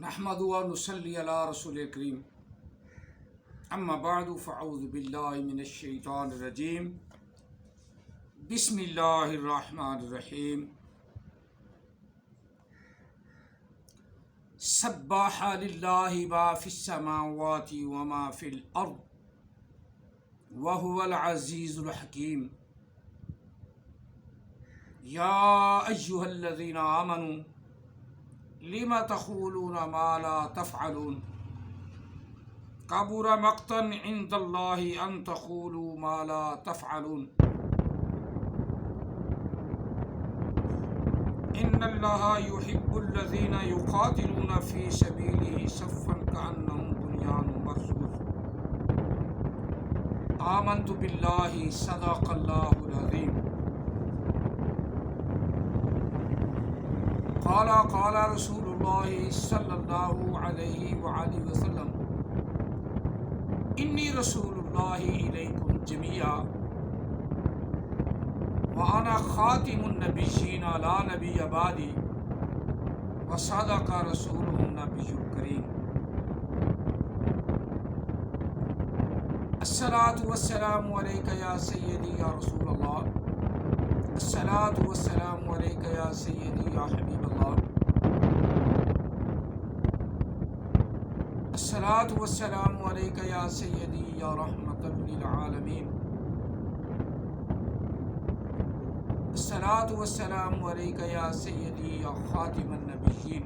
نحمد و نصلی علی رسول کریم اما بعد فاعوذ باللہ من الشیطان الرجیم بسم اللہ الرحمن الرحیم سبح للہ ما فی السماوات وما فی الارض وهو العزیز الحکیم یا ایہا الذین آمنوا لم تقولون ما لا تفعلون کبر مقتا عند اللہ ان تقولوا ما لا تفعلون ان اللہ يحب الذین یقاتلون فی سبیلہ صفا کأنہم بنیان مرصوص آمنت باللہ صدق اللہ العظیم قال رسول اللہ صلی اللہ علیہ وآلہ وسلم انی رسول اللہ الیکم جمیعا وانا خاتم النبیین لا نبی بعدی وصدق رسولہ النبی الکریم الصلاۃ والسلام علیک یا سیدی یا رسول اللہ الصلاۃ والسلام علیک یا سیدی یا حبیب اللہ الصلاۃ والسلام علیک یا سیدی یا رحمۃ للعالمین الصلاۃ والسلام علیک یا سیدی یا خاتم النبیین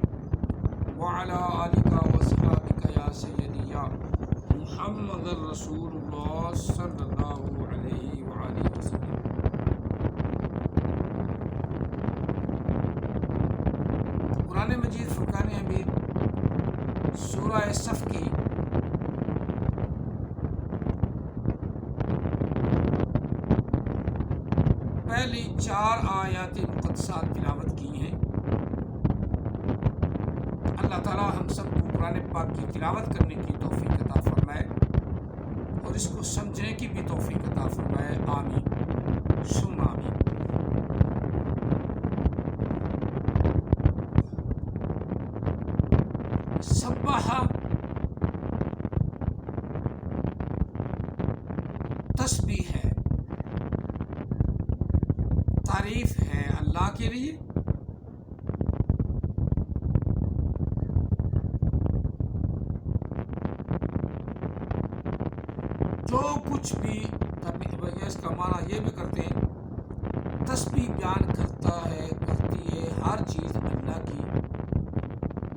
وعلی آلک واصحابک یا سیدی یا محمد رسول اللہ صلی اللہ علیہ وآلہ وسلم قرآن مجید فرقان حمید سورہ صف کی پہلی 4 آیات مقدسات تلاوت کی ہیں۔ اللہ تعالی ہم سب کو قرآن پاک کی تلاوت کرنے کی توفیق عطا فرمائے اور اس کو سمجھنے کی بھی توفیق عطا فرمائے، آمین ثم آمین۔ سبح تسبیح ہے، تعریف ہے اللہ کے لیے، جو کچھ بھی اس کا معنی یہ بھی کرتے ہیں تسبیح بیان کرتا ہے، کرتی ہے ہر چیز اللہ کی،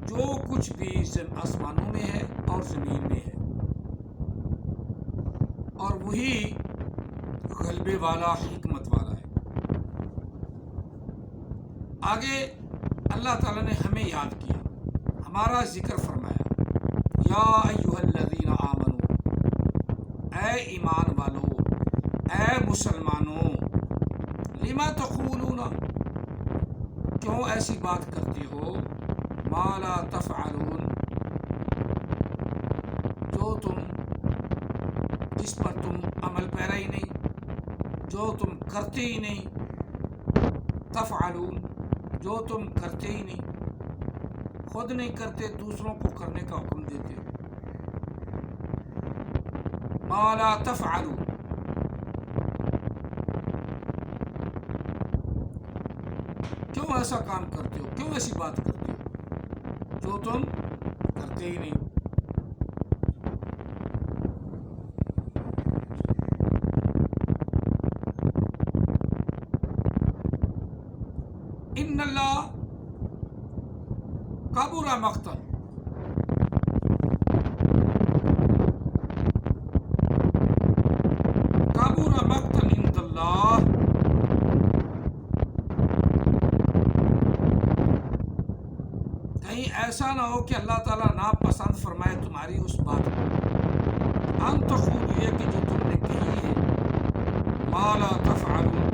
جو کچھ بھی آسمانوں میں ہے اور زمین میں ہے، اور وہی غلبے والا حکمت والا ہے۔ آگے اللہ تعالیٰ نے ہمیں یاد کیا، ہمارا ذکر فرمایا، یا ایھا الذین آمنوا، اے ایمان والو، اے مسلمانوں، لما تقولون، کیوں ایسی بات کرتے ہو، ما لا تفعلون، جس پر تم عمل پیرا ہی نہیں، جو تم کرتے ہی نہیں، تفعلون، جو تم کرتے ہی نہیں، خود نہیں کرتے دوسروں کو کرنے کا حکم دیتے، ما لا تفعلون، کیوں ایسا کام کرتے ہو، کیوں ایسی بات کرتے ہو جو تم کرتے ہی نہیں۔ ان اللہ کبر مقتا، کبر مقتا عند اللہ، کہیں ایسا نہ ہو کہ اللہ تعالیٰ ناپسند فرمائے تمہاری اس بات کو، ان تقولوا، یہ کہ جو تم نے کہی ہے، ما لا تفعلون،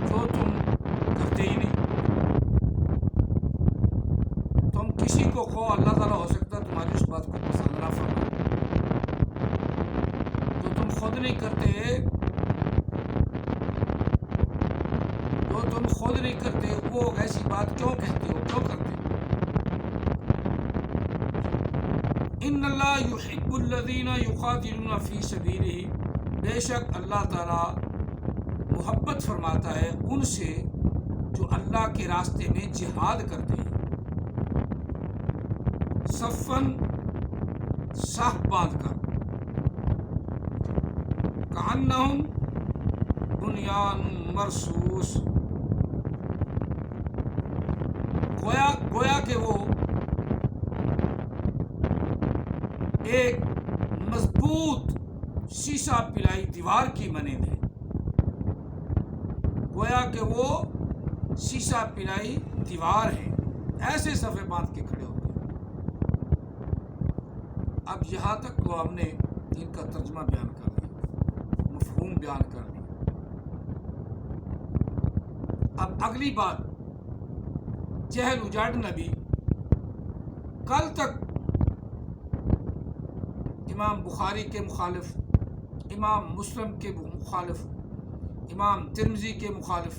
جو تم کرتے ہی نہیں۔ تم کسی کو کہو، اللہ تعالیٰ ہو سکتا ہے تمہاری اس بات کو پسند نہ فرمائے، جو تم خود نہیں کرتے، جو تم خود نہیں کرتے وہ ایسی بات کیوں کہتے ہو، کیوں کرتے ہو؟ ان اللہ یحب الذین یقاتلون فی سبیلہ، بے شک اللہ تعالیٰ محبت فرماتا ہے ان سے جو اللہ کے راستے میں جہاد کرتے ہیں، صفن صف باندھ کر، کأنہم بنیان مرصوص، گویا کہ وہ ایک مضبوط شیشہ پلائی دیوار کی مانند ہے، گویا کہ وہ شیشہ پلائی دیوار ہے، ایسے صفے باندھ کے کھڑے ہوتے ہیں۔ اب یہاں تک تو ہم نے ان کا ترجمہ بیان کر دیا، مفہوم بیان کر دیا۔ اب اگلی بات، جہل اجاڑنا بھی۔ کل تک امام بخاری کے مخالف، امام مسلم کے مخالف، امام ترمذی کے مخالف،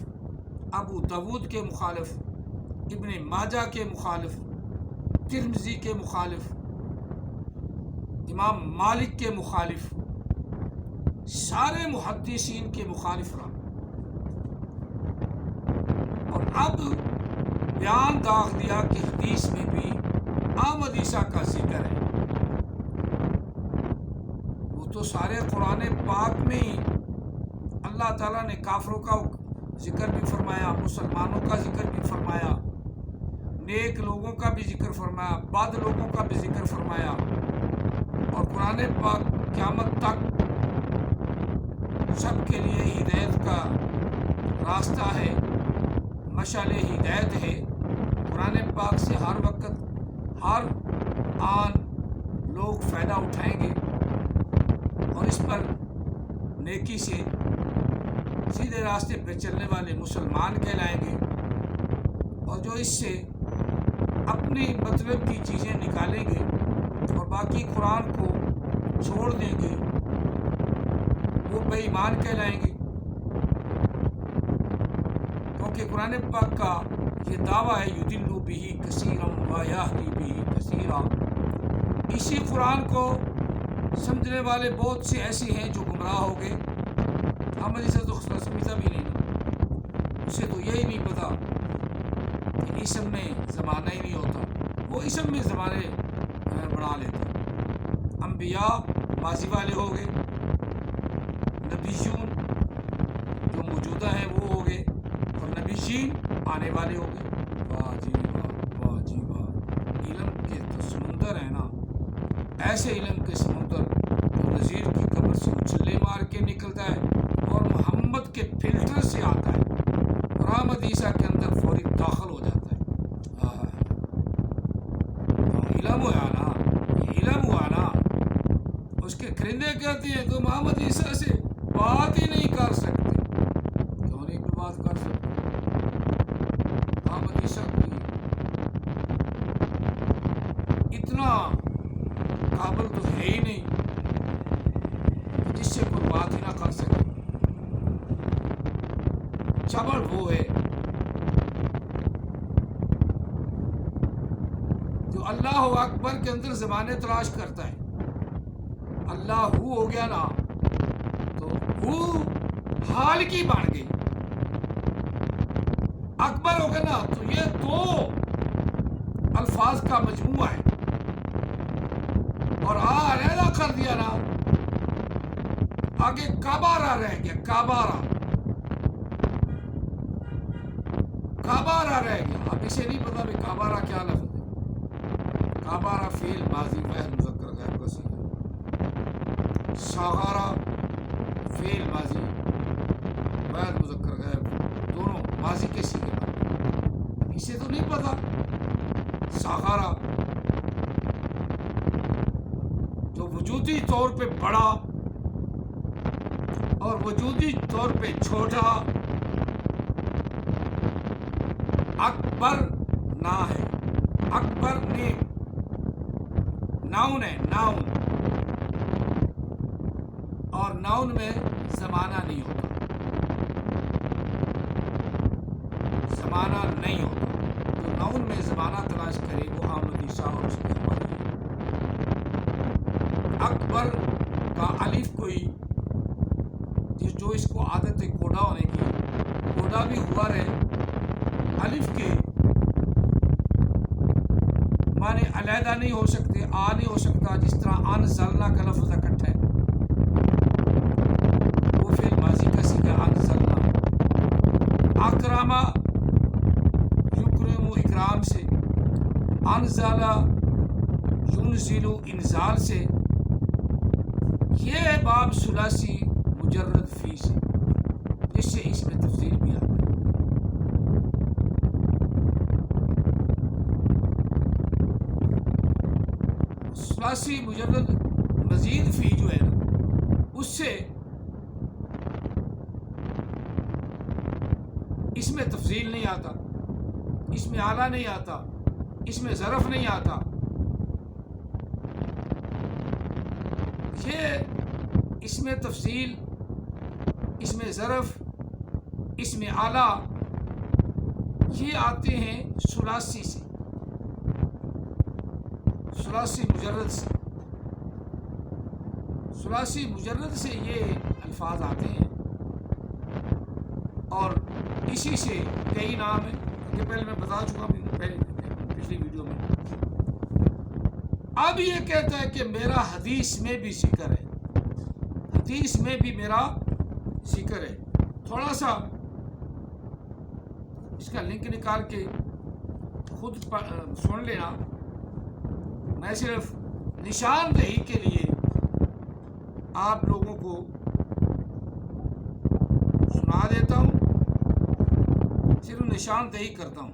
ابو داود کے مخالف، ابن ماجہ کے مخالف، ترمذی کے مخالف، امام مالک کے مخالف، سارے محدثین کے مخالف رہا، اور اب بیان داغ دیا کہ حدیث میں بھی آمد عیسیٰ کا ذکر ہے۔ وہ تو سارے قرآن پاک میں ہی اللہ تعالیٰ نے کافروں کا ذکر بھی فرمایا، مسلمانوں کا ذکر بھی فرمایا، نیک لوگوں کا بھی ذکر فرمایا، بد لوگوں کا بھی ذکر فرمایا، اور قرآن پاک قیامت تک سب کے لیے ہدایت کا راستہ ہے، مشعل ہدایت ہے۔ قرآن پاک سے ہر وقت ہر آن لوگ فائدہ اٹھائیں گے اور اس پر نیکی سے سیدھے راستے پہ چلنے والے مسلمان کہلائیں گے، اور جو اس سے اپنی مطلب کی چیزیں نکالیں گے اور باقی قرآن کو چھوڑ دیں گے، وہ بے ایمان کہلائیں گے، کیونکہ قرآن پاک کا یہ دعویٰ ہے یضل بہ کثیرا ویہدی بہ کثیرا، اسی قرآن کو سمجھنے والے بہت سے ایسے ہیں جو گمراہ ہو گئے۔ احمد عیسیٰ تو سمجھتا بھی نہیں، اسے تو یہی نہیں پتا کہ اسم میں زمانہ ہی نہیں ہوتا، وہ اسم میں زمانے بنا لیتا۔ انبیاء ماضی والے ہو گئے، نبیون جو موجودہ ہیں وہ ہو گئے، اور نبیین آنے والے ہو گئے۔ واہ جی واہ، واہ جی واہ، علم کے تو سمندر ہے نا، ایسے علم کے سمندر جو نذیر کی قبر سے اچھلے مار کے نکلتا ہے اور محمد کے فلٹر سے آتا ہے اور احمد عیسیٰ کے اندر فوری داخل ہو جاتا ہے۔ علم ہوا نا، یہ علم ہوا نا۔ اس کے کرندے کہتے ہیں تم احمد عیسیٰ سے بات ہی نہیں کر سکتے، کیوں نہیں کوئی بات کر سکتے؟ احمد عیسیٰ کوئی اتنا قابل تو ہے ہی نہیں جس سے کوئی بات ہی نہ کر سکے، چبڑ وہ ہے جو اللہ اکبر کے اندر زبانیں تلاش کرتا ہے۔ اللہ ہو گیا نا تو ہو حال کی بن گئی، اکبر ہو گیا نا تو یہ دو الفاظ کا مجموعہ ہے، اور علیحدہ کر دیا نا، آگے کابارہ رہ گیا، کابارہ رہ گیا۔ اب اسے نہیں پتا بھی کابارہ کیا لفظ ہے۔ کابارہ فعل ماضی واحد مذکر غیر کا صیغہ، ساغارہ فعل ماضی واحد مذکر غیر، دونوں ماضی کے صیغے، اسے تو نہیں پتا۔ ساغارہ جو وجودی طور پہ بڑا اور وجودی طور پہ چھوٹا، اکبر نا ہے، اکبر نیم ناؤن ہے، ناؤن، اور ناؤن میں زمانہ نہیں ہوتا، زمانہ نہیں ہوتا۔ جو ناؤن میں زمانہ تلاش کرے وہ احمد عیسیٰ اور اس کے حوالے۔ اکبر کا الف کوئی جو اس کو عادت ہے کوڈا ہونے کی، کوڈا بھی ہوا رہے، الف کے معنی علیحدہ نہیں ہو سکتے، نہیں ہو سکتا، جس طرح انزلنا کا لفظ اکٹھا ہے، وہ فعل ماضی کا سیگا انزلنا، اکرامہ یکرم اکرام سے، انزلہ ینزل انزال سے، یہ ہے باب ثلاثی مجرد فی سے، جس سے اس میں تفصیل بھی آتا ہے۔ ثلاثی مجرد مزید فی جو ہے نا، اس سے اس میں تفصیل نہیں آتا، اس میں اعلیٰ نہیں آتا، اس میں ظرف نہیں آتا، یہ اس میں تفصیل، اس میں ظرف، اس میں اعلیٰ، یہ آتے ہیں ثلاثی سے، ثلاثی مجرد سے، ثلاثی مجرد سے یہ الفاظ آتے ہیں، اور اسی سے کئی نام ہیں کہ پہلے میں بتا چکا ہوں پچھلی ویڈیو میں۔ اب یہ کہتا ہے کہ میرا حدیث میں بھی ذکر ہے، حدیث میں بھی میرا ذکر ہے۔ تھوڑا سا اس کا لنک نکال کے خود سن لینا، میں صرف نشاندہی کے لیے آپ لوگوں کو سنا دیتا ہوں، صرف نشاندہی کرتا ہوں۔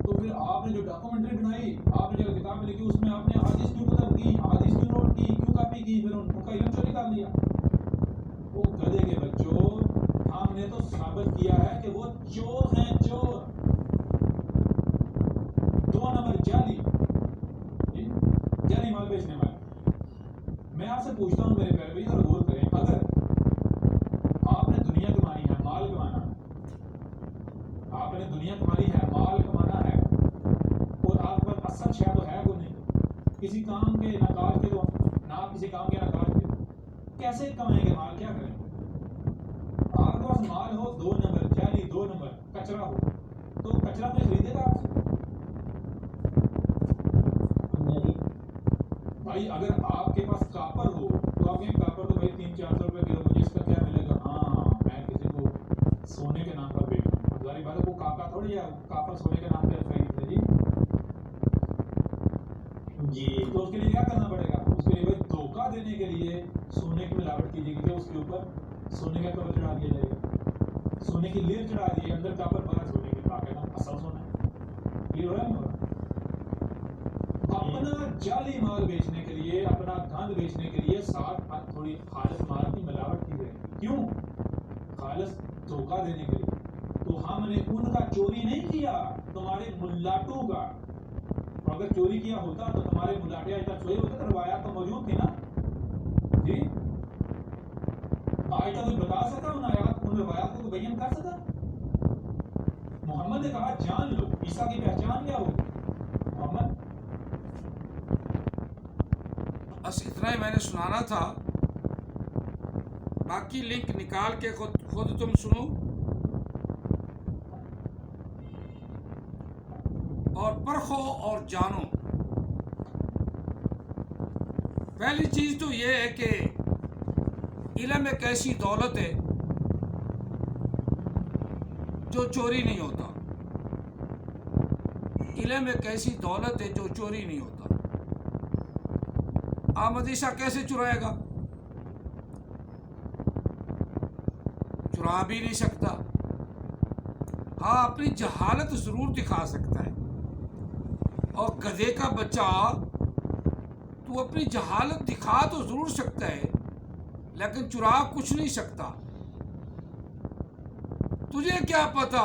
تو پھر آپ نے جو ڈاکومنٹری بنائی، آپ نے جو کتاب لکھی، اس میں آپ نے حدیث کیوں قدر کی، حدیث کیوں نوٹ کی، کیوں کاپی کی، پھر ان کا علم چوری کر لیا؟ وہ گدھے کے بچوں، ہم نے تو ثابت کیا ہے کہ وہ چور ہیں، چور، 2 نمبر جعلی مال بیچنے والے۔ میں آپ سے پوچھتا ہوں میرے پیارے بھائی، ذرا غور کریں، اگر آپ نے دنیا کمانی ہے، مال کمانا ہے، آپ نے دنیا کمانی ہے، مال کمانا ہے، اور آپ پر اصل شے تو ہے کوئی نہیں، کسی کام کے نہ کاج کے، تو نہ کسی کام کے نہ کاج کے، کیسے کمائیں گے مال، کیا کریں گے؟ آپ کے پاس مال ہو 2 نمبر جعلی، 2 نمبر کچرا ہو، تو کچرا کوئی خریدے گا آپ سے؟ بھائی اگر آپ کے پاس کاپر ہو تو آپ کہیں کاپر تو بھائی 300-400 روپے کلو، مجھے اس کا کیا ملے گا؟ ہاں میں کسی کو سونے کے نام پر بیچوں، ظاہر بات ہے وہ کاپا تھوڑی ہے، کاپر سونے کے نام پہ خرید لے جی، تو اس کے لیے کیا کرنا پڑے گا؟ اس کے لیے بھائی دھوکہ دینے کے لیے سونے کی ملاوٹ کیجیے گی کہ اس کے اوپر سونے کا کور چڑھا دیا جائے گا، سونے کی لیر چڑھا دی، اندر کاپر بھرا سونے کے، باقاعدہ اصل سونا ہے، کلیئر ہو رہا ہے نہیں ہو رہا؟ اپنا جعلی مال بیچنے کے لیے، اپنا گند بیچنے کے لیے ساتھ تھوڑی خالص مال کی ملاوٹ کی جائے گی، کیوں؟ خالص دھوکہ دینے کے لیے۔ تو ہم نے ان کا چوری نہیں کیا، تمہارے ملاٹوں کا، اور اگر چوری کیا ہوتا تو تمہارے ملاٹے آج تک سوئے ہوتے، تو روایات تو موجود تھی نا جی، آج تک کوئی بتا سکا ان آیات، ان روایات کو بیان کر سکا؟ محمد نے کہا جان لو، عیسیٰ کی پہچان کیا ہوگی؟ محمد، بس اتنا ہی میں نے سنانا تھا، باقی لنک نکال کے خود تم سنو اور پرکھو اور جانو۔ پہلی چیز تو یہ ہے کہ علم ایک ایسی دولت ہے جو چوری نہیں ہوتا، علم ایک ایسی دولت ہے جو چوری نہیں ہوتا۔ آمدیشہ کیسے چرائے گا؟ چرا بھی نہیں سکتا، ہاں اپنی جہالت ضرور دکھا سکتا ہے، اور گدھے کا بچہ تو اپنی جہالت دکھا تو ضرور سکتا ہے لیکن چرا کچھ نہیں سکتا۔ تجھے کیا پتا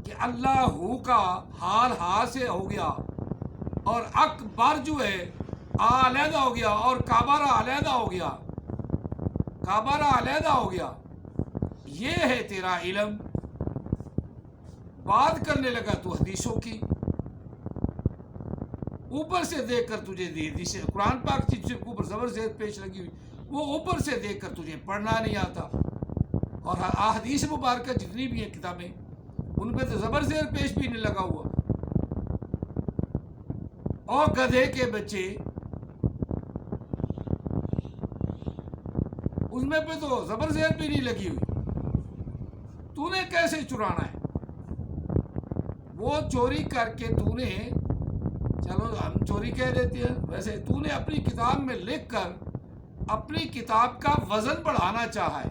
کہ اللہ کا حال ہاتھ سے ہو گیا، اور اکبر جو ہے علیحدہ ہو گیا، اور کعبہ علیحدہ ہو گیا، کعبہ علیحدہ ہو گیا، یہ ہے تیرا علم۔ بات کرنے لگا تو حدیثوں کی، اوپر سے دیکھ کر تجھے جسے قرآن پاک کے اوپر زبر زیر پیش لگی ہوئی وہ اوپر سے دیکھ کر تجھے پڑھنا نہیں آتا. اور احادیث مبارکہ جتنی بھی ہیں کتابیں ان پہ تو زبر زیر پیش بھی نہیں لگا ہوا. اور گدھے کے بچے اس میں پہ تو زبر زیر بھی نہیں لگی ہوئی. تو نے کیسے چرانا ہے؟ وہ چوری کر کے تو نے، چلو ہم چوری کہہ دیتے ہیں، ویسے تو نے اپنی کتاب میں لکھ کر اپنی کتاب کا وزن بڑھانا چاہا ہے.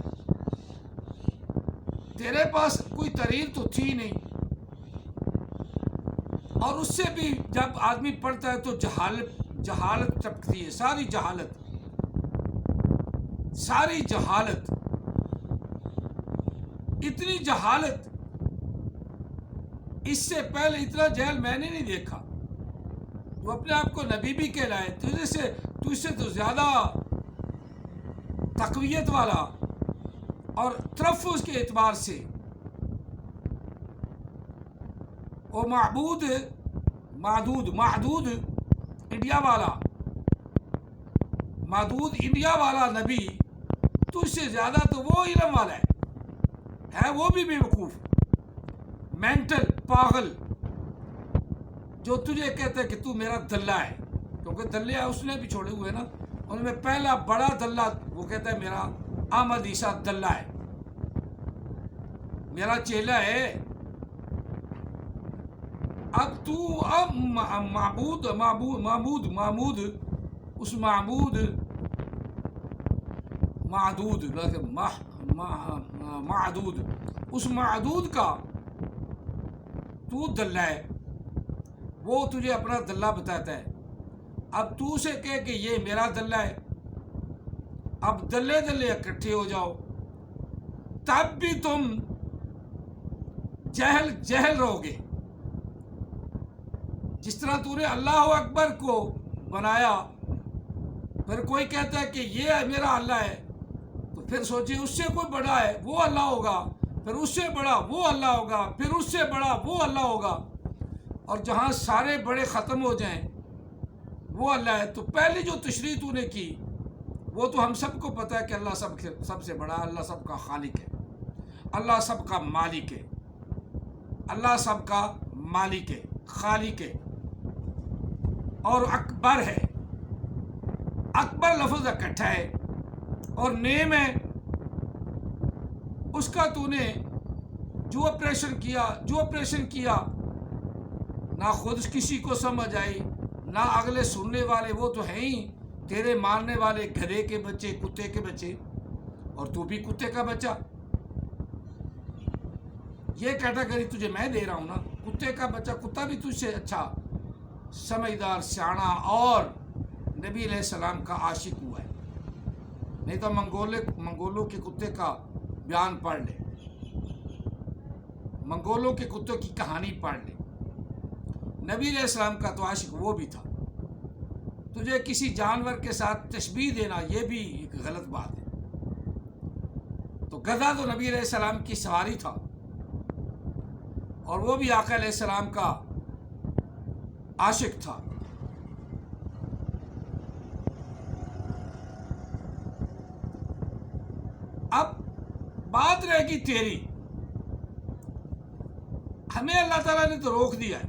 تیرے پاس کوئی تحریر تو تھی نہیں، اور اس سے بھی جب آدمی پڑھتا ہے تو جہالت ٹپکتی ہے، ساری جہالت، اتنی جہالت، اس سے پہلے اتنا جہل میں نے نہیں دیکھا. وہ اپنے آپ کو نبی بھی کہلائے، تو اس سے تو زیادہ تقویت والا اور تلفظ کے اعتبار سے وہ معدود انڈیا والا نبی، تو اس سے زیادہ تو وہ علم والا ہے وہ بھی بے وقوف مینٹل پاگل، جو تجھے کہتا ہے کہ تو میرا دلہ ہے. کیونکہ دلے اس نے بھی چھوڑے ہوئے نا، ان میں پہلا بڑا دلہ وہ کہتا ہے میرا احمد عیسیٰ دلہ ہے، میرا چیلا ہے. اب معبود اس معدود اس معدود کا تو دلہ ہے، وہ تجھے اپنا دلہ بتاتا ہے. اب تو اسے کہے کہ یہ میرا دلہ ہے، اب دلے اکٹھے ہو جاؤ، تب بھی تم جہل رہو گے. جس طرح تو نے اللہ اکبر کو بنایا، پھر کوئی کہتا ہے کہ یہ میرا اللہ ہے، تو پھر سوچے اس سے کوئی بڑا ہے وہ اللہ ہوگا، پھر اس سے بڑا وہ اللہ ہوگا، پھر اس سے بڑا وہ اللہ ہوگا، اور جہاں سارے بڑے ختم ہو جائیں وہ اللہ ہے. تو پہلی جو تشریح تو نے کی وہ تو ہم سب کو پتہ ہے کہ اللہ سب سے بڑا، اللہ سب کا خالق ہے، اللہ سب کا مالک ہے، اللہ سب کا مالک ہے، خالق ہے، اور اکبر ہے. اکبر لفظ اکٹھا ہے اور نیم ہے. اس کا تو نے جو آپریشن کیا نہ خود کسی کو سمجھ آئی، نہ اگلے سننے والے، وہ تو ہیں ہی تیرے ماننے والے گدھے کے بچے، کتے کے بچے، اور تو بھی کتے کا بچہ. یہ کیٹیگری تجھے میں دے رہا ہوں نا، کتے کا بچہ. کتا بھی تجھ سے اچھا سمجھدار، سیانا اور نبی علیہ السلام کا عاشق ہوا ہے. نہیں تو منگولوں کے کتے کا بیان پڑھ لے، منگولوں کے کتوں کی کہانی پڑھ لے. نبی علیہ السلام کا تو عاشق وہ بھی تھا. تجھے کسی جانور کے ساتھ تشبیہ دینا یہ بھی ایک غلط بات ہے. تو گدھا تو نبی علیہ السلام کی سواری تھا، اور وہ بھی آقا علیہ السلام کا عاشق تھا. اب بات رہے گی تیری. ہمیں اللہ تعالیٰ نے تو روک دیا ہے.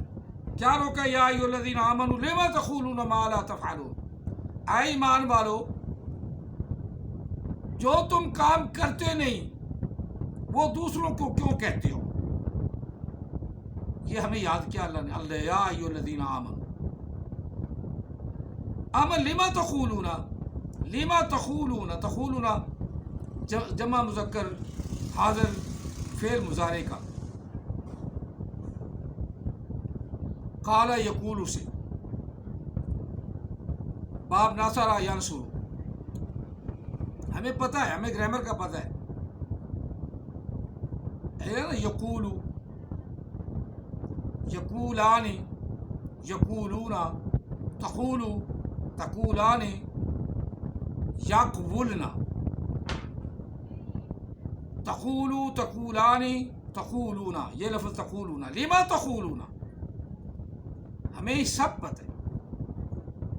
کیا روکا؟ یا ایھا الذین آمنوا لم تقولون ما لا تفعلون. اے ایمان والو، جو تم کام کرتے نہیں وہ دوسروں کو کیوں کہتے ہو؟ یہ ہمیں یاد کیا اللہ نے. اللہ یا ایھا الذین آمنوا لما تقولون جمع مذکر حاضر فعل مضارع کا. قال یقول سے باب ناصرہ ینصر. ہمیں پتہ ہے، ہمیں گرامر کا پتہ ہے نا. یقول، یقولان، یقولون، تقول، تقولان، یقولن، تقول، تقولان، تقولون. یہ لفظ تقولون، لما تقولون، ہمیں سب پتہ ہے.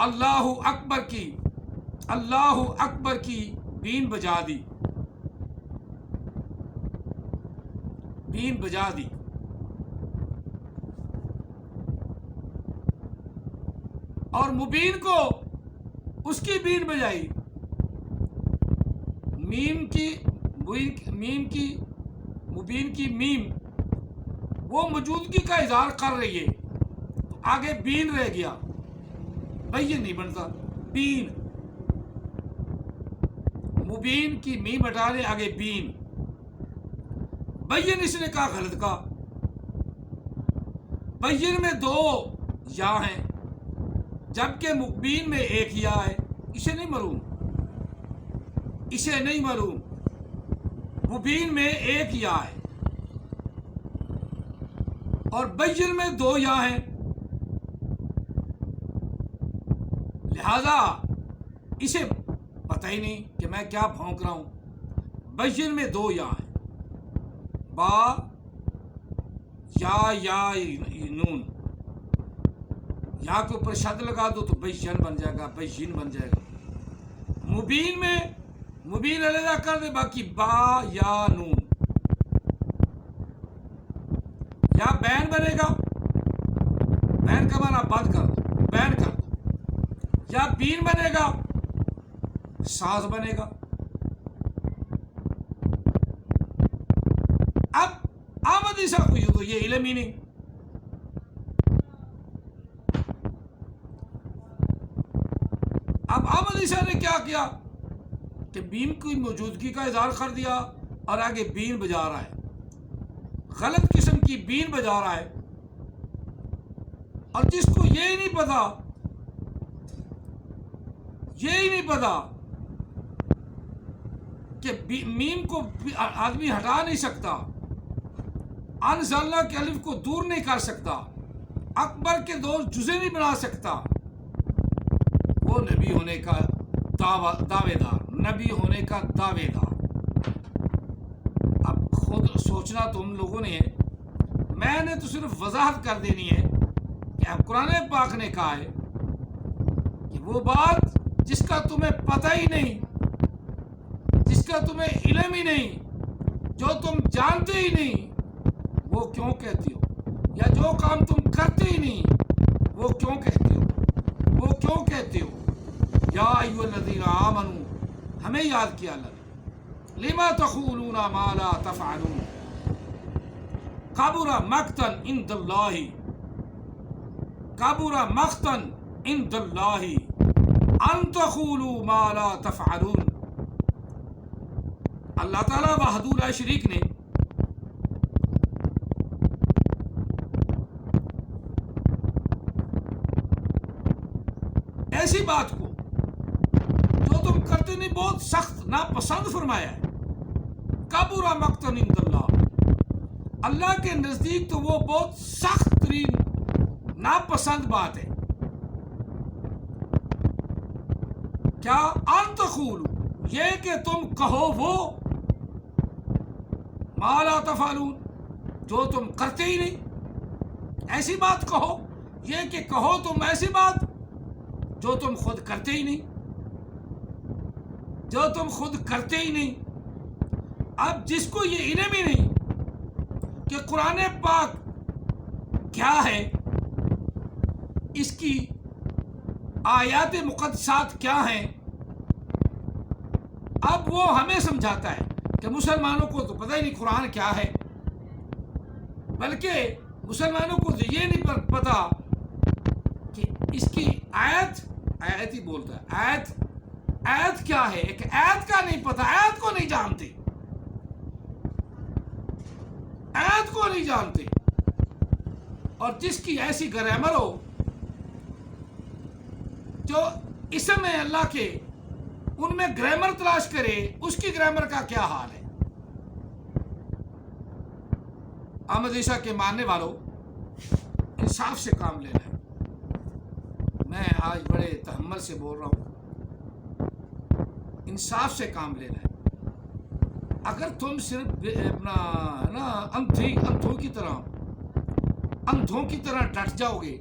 اللہ اکبر کی بین بجا دی، بین بجا دی۔ اور مبین کو اس کی بین بجائی، مبین کی میم وہ موجودگی کا اظہار کر رہی ہے، تو آگے بین رہ گیا، بین نہیں بنتا، بین، مبین کی میم ہٹا لے، آگے بین، بین اس نے کہا غلط کہا، بین میں 2 یا ہیں جبکہ مبین میں 1 یا ہے، اسے نہیں معلوم، اسے نہیں معلوم، مبین میں 1 یا ہے اور بین میں 2 یا ہیں، لہذا اسے پتہ ہی نہیں کہ میں کیا بھونک رہا ہوں۔ بین میں 2 یا ہیں، با یا نون، یا کے اوپر شد لگا دو تو بین بن جائے گا، بین بن جائے گا۔ مبین علیحدہ کر دے، باقی با یا نون، یا بین بنے گا، بین کا معنی بند کر دو، بین کر دو، یا بین بنے گا، ساز بنے گا۔ اب آمدی سا کوئی تو یہ علم ہی نہیں، اب احمد عیسیٰ نے کیا کیا کہ بین کی موجودگی کا اظہار کر دیا اور آگے بین بجا رہا ہے، غلط قسم کی بین بجا رہا ہے، اور جس کو یہی نہیں پتا کہ میم کو آدمی ہٹا نہیں سکتا، انزلنا کے الف کو دور نہیں کر سکتا، اکبر کے 2 جزے نہیں بنا سکتا، وہ نبی ہونے کا دعوے دار، نبی ہونے کا دعوے دار۔ اب خود سوچنا تم لوگوں نے، میں نے تو صرف وضاحت کر دینی ہے کہ اب قرآن پاک نے کہا ہے کہ وہ بات جس کا تمہیں پتہ ہی نہیں، جس کا تمہیں علم ہی نہیں، جو تم جانتے ہی نہیں، وہ کیوں کہتی ہو؟ یا جو کام تم کرتے ہی نہیں، وہ کیوں کہتے ہو؟ وہ کیوں کہتے ہو؟ یا ایھا الذین آمنوا، ہمیں یاد کیا اللہ نے، لما تقولون ما لا تفعلون، کبر مقتا عند اللہ، کبر مقتا عند اللہ ان تقولوا ما لا تفعلون۔ اللہ تعالیٰ وحدہ لا شریک نے ایسی بات کو جو تم کرتے نہیں بہت سخت ناپسند فرمایا ہے، کبر مقتا عند اللہ، اللہ کے نزدیک تو وہ بہت سخت ترین ناپسند بات ہے۔ کیا؟ ان تقولوا، یہ کہ تم کہو وہ، ما لا تفعلون، جو تم کرتے ہی نہیں، ایسی بات کہو، یہ کہ کہو تم ایسی بات جو تم خود کرتے ہی نہیں، جو تم خود کرتے ہی نہیں۔ اب جس کو یہ علم ہی نہیں کہ قرآن پاک کیا ہے، اس کی آیات مقدسات کیا ہیں، اب وہ ہمیں سمجھاتا ہے کہ مسلمانوں کو تو پتہ ہی نہیں قرآن کیا ہے، بلکہ مسلمانوں کو تو یہ نہیں پتا کہ اس کی آیت ہی بولتا ہے، آیت کیا ہے، ایک آیت کا نہیں پتا، آیت کو نہیں جانتے، آیت کو نہیں جانتے۔ اور جس کی ایسی گرامر ہو، جو اسم ہے اللہ کے، ان میں گرامر تلاش کرے، اس کی گرامر کا کیا حال ہے؟ احمد عیسیٰ کے ماننے والوں، انصاف سے کام لینا ہے۔ میں آج بڑے تحمل سے بول رہا ہوں، انصاف سے کام لینا ہے۔ اگر تم صرف اپنا اندھوں کی طرح ڈٹ جاؤ گے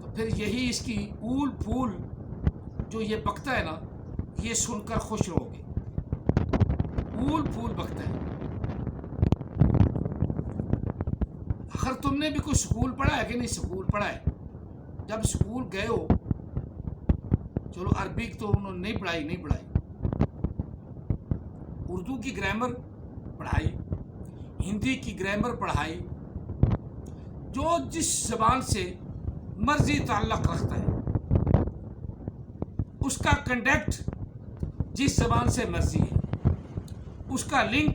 تو پھر یہی اس کی اول پھول جو یہ بکتا ہے نا، یہ سن کر خوش رہو گے. اول پھول بکتا ہے. اگر تم نے بھی کوئی سکول پڑھا ہے کہ نہیں؟ سکول پڑھا ہے. جب سکول گئے ہو، چلو عربی تو انہوں نے نہیں پڑھائی، اردو کی گرامر پڑھائی، ہندی کی گرامر پڑھائی. جو جس زبان سے مرضی تعلق رکھتا ہے، اس کا کنڈکٹ جس زبان سے مرضی ہے، اس کا لنک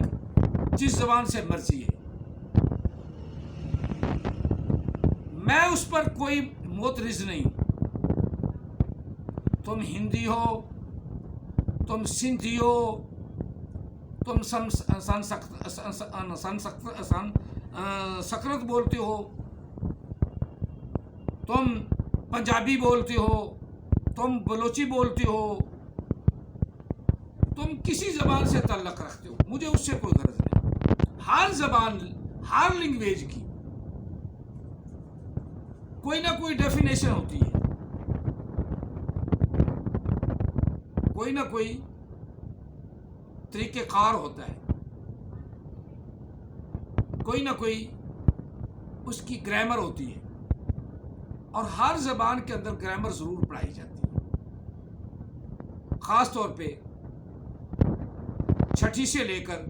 جس زبان سے مرضی ہے. میں اس پر کوئی معترض نہیں ہوں. تم ہندی ہو، تم سندھی ہو، تم سنسکرت بولتے ہو، تم پنجابی بولتے ہو، تم بلوچی بولتے ہو، تم کسی زبان سے تعلق رکھتے ہو، مجھے اس سے کوئی غرض نہیں. ہر زبان، ہر لینگویج کی کوئی نہ کوئی ڈیفینیشن ہوتی ہے، کوئی نہ کوئی طریقہ کار ہوتا ہے، کوئی نہ کوئی اس کی گرامر ہوتی ہے. اور ہر زبان کے اندر گرامر ضرور پڑھائی جاتی ہے. خاص طور پہ چھٹی سے لے کر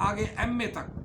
آگے ایم اے تک